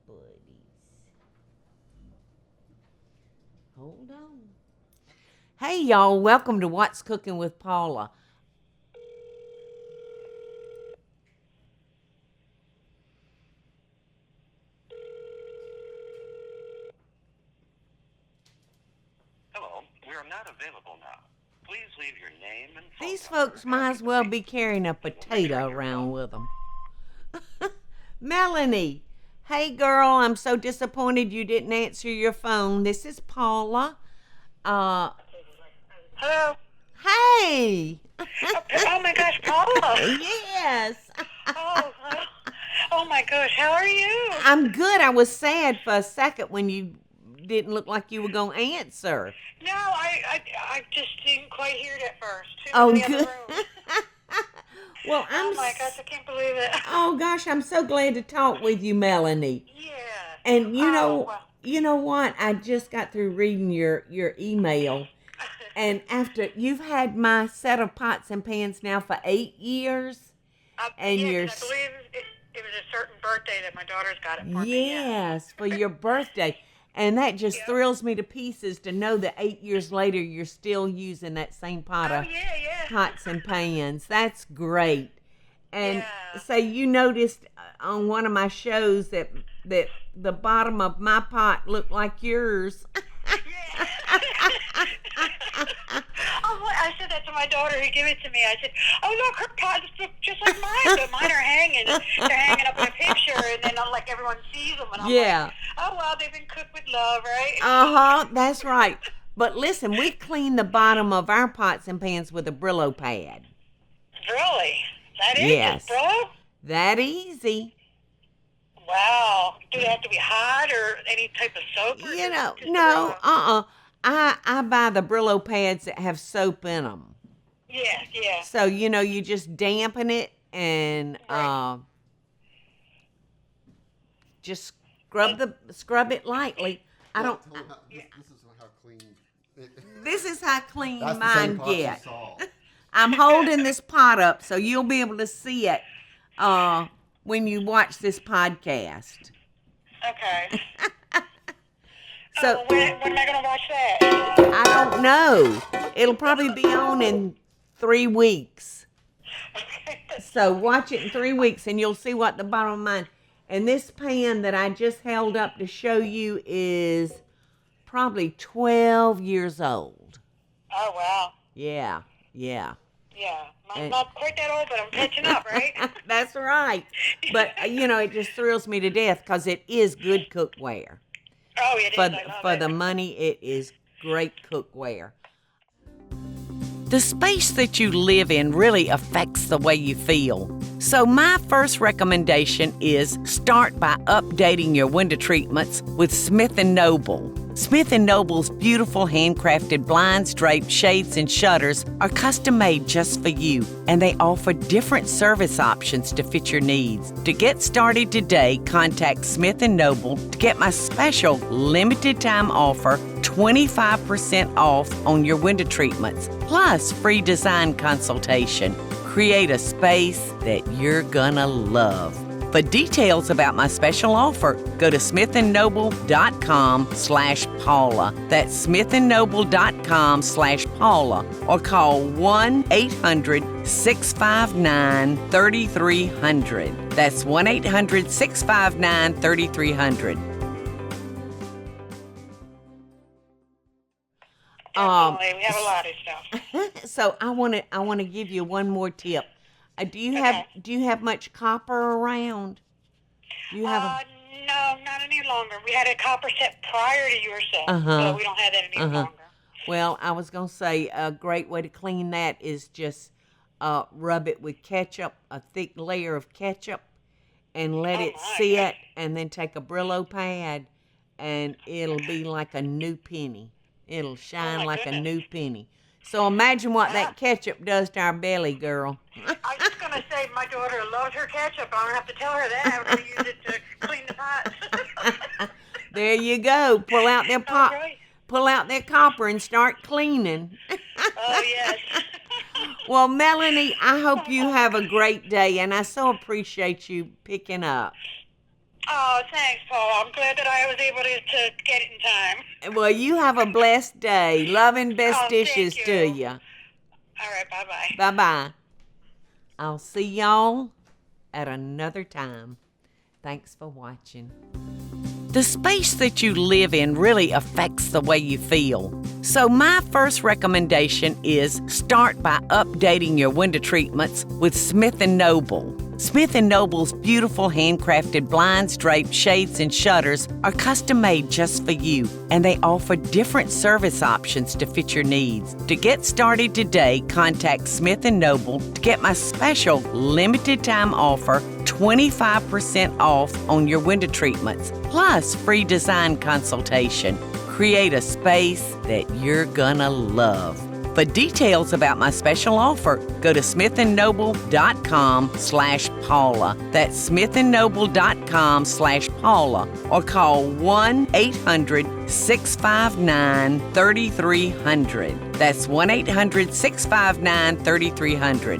buddies. Hold on. Hey, y'all. Welcome to What's Cooking with Paula. Hello, we are not available now. Please leave your name and phone These number folks might as well be carrying a potato around with them. Melonie. Hey, girl. I'm so disappointed you didn't answer your phone. This is Paula. Hello. Hey. Oh my gosh, Paula. Yes. Oh my gosh, how are you? I'm good. I was sad for a second when you didn't look like you were going to answer. No, I just didn't quite hear it at first. Oh, In the good. other room. Well, Oh my gosh, I can't believe it. Oh gosh, I'm so glad to talk with you, Melonie. Yeah. And you well. know what? I just got through reading your email, and after you've had my set of pots and pans now for 8 years, and yeah, you're 'cause I believe it was a certain birthday that my daughter's got it for me. yes, for your birthday. And that just thrills me to pieces to know that 8 years later you're still using that same pot of pots and pans. That's great. And so you noticed on one of my shows that the bottom of my pot looked like yours. I said that to my daughter who gave it to me. I said, "Oh look, her pots look just like mine, but mine are hanging. They're hanging up in a picture, and then I'm like everyone sees them, and I'm like, oh well, they've been cooked with love, right?" That's right. But listen, we clean the bottom of our pots and pans with a Brillo pad. Really? That is yes. Brillo? That easy. Wow. Do they have to be hot or any type of soap? Or no. I buy the Brillo pads that have soap in them. Yeah. So, you just dampen it and just scrub it lightly. This is how clean mine get. I'm holding this pot up so you'll be able to see it when you watch this podcast. Okay. So when am I going to watch that? I don't know. It'll probably be on in 3 weeks. So watch it in 3 weeks and you'll see what the bottom of mine. And this pan that I just held up to show you is probably 12 years old. Oh, wow. Yeah. Yeah. Mine's not quite that old, but I'm catching up, right? That's right. But, it just thrills me to death because it is good cookware. Oh, it is. I love For it. the money, it is great cookware. The space that you live in really affects the way you feel. So my first recommendation is start by updating your window treatments with Smith & Noble. Smith & Noble's beautiful handcrafted blinds, drapes, shades, and shutters are custom made just for you, and they offer different service options to fit your needs. To get started today, contact Smith & Noble to get my special limited time offer, 25% off on your window treatments, plus free design consultation. Create a space that you're gonna love. For details about my special offer, go to smithandnoble.com/Paula. That's smithandnoble.com/Paula or call 1-800-659-3300. That's 1-800-659-3300. Definitely, we have a lot of stuff. So I want to give you one more tip. Do you have much copper around? Do you have no, not any longer. We had a copper set prior to your set, but we don't have that any longer. Well, I was going to say a great way to clean that is just rub it with ketchup, a thick layer of ketchup, and let it sit, and then take a Brillo pad, and it'll be like a new penny. It'll shine like a new penny. So imagine what that ketchup does to our belly, girl. I was just going to say, my daughter loves her ketchup. I don't have to tell her that. I'm going to use it to clean the pots. There you go. Pull out their pot. Right. Pull out their copper and start cleaning. Oh, yes. Well, Melonie, I hope you have a great day, and I so appreciate you picking up. Oh, thanks, Paul. I'm glad that I was able to get it in time. Well, you have a blessed day. Love and best Oh, thank dishes you. to you. All right, bye-bye. Bye-bye. I'll see y'all at another time. Thanks for watching. The space that you live in really affects the way you feel. So my first recommendation is start by updating your window treatments with Smith & Noble. Smith & Noble's beautiful handcrafted blinds, drapes, shades, and shutters are custom made just for you, and they offer different service options to fit your needs. To get started today, contact Smith & Noble to get my special limited time offer, 25% off on your window treatments, plus free design consultation. Create a space that you're gonna love. For details about my special offer, go to smithandnoble.com/Paula. That's smithandnoble.com/Paula, or call 1-800-659-3300. That's 1-800-659-3300.